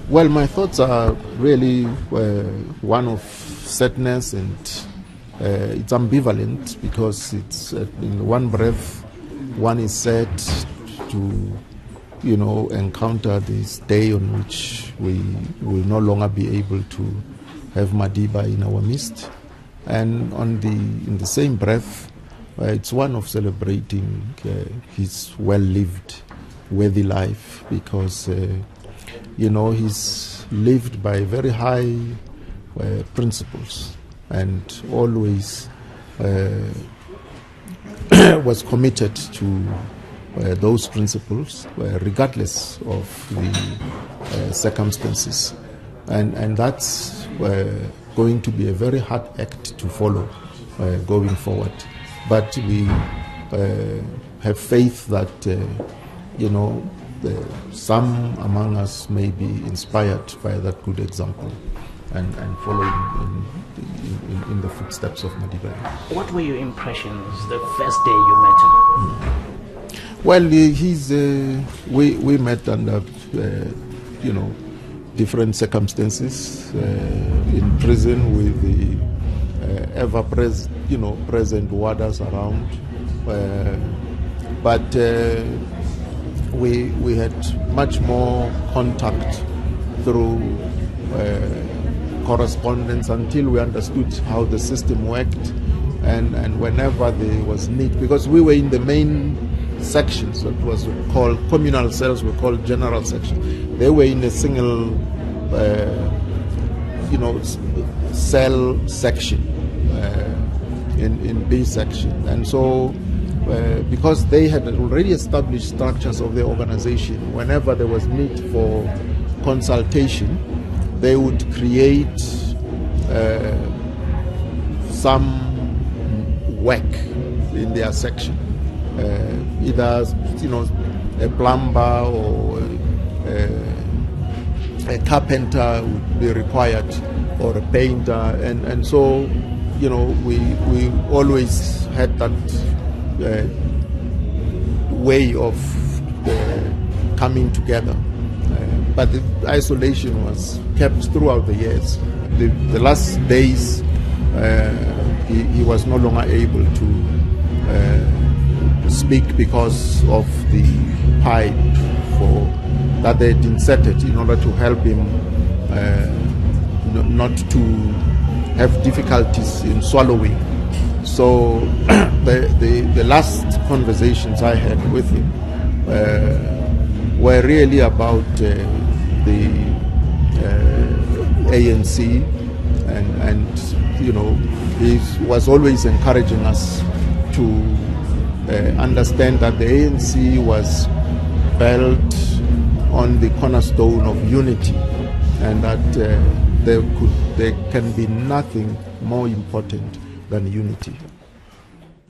Well, my thoughts are really one of sadness, and it's ambivalent because it's in one breath one is sad to encounter this day on which we will no longer be able to have Madiba in our midst, and in the same breath it's one of celebrating his well-lived, worthy life, because he's lived by very high principles and always was committed to those principles regardless of the circumstances. And that's going to be a very hard act to follow going forward. But we have faith that some among us may be inspired by that good example and following in the footsteps of Madiba. What were your impressions the first day you met him? Well, we met under different circumstances, in prison with the ever-present warders around, but we had much more contact through correspondence until we understood how the system worked, and whenever there was need, because we were in the main sections that was called communal cells, were called general sections. They were in a single cell section in B section, and so because they had already established structures of the organization, whenever there was need for consultation, they would create some work in their section, either a plumber or a carpenter would be required, or a painter, and so we always had that way of coming together. But the isolation was kept throughout the years. The last days, he was no longer able to speak because of the pipe that they had inserted in order to help him not to have difficulties in swallowing. So the last conversations I had with him were really about the ANC, and he was always encouraging us to understand that the ANC was built on the cornerstone of unity, and that there can be nothing more important than unity.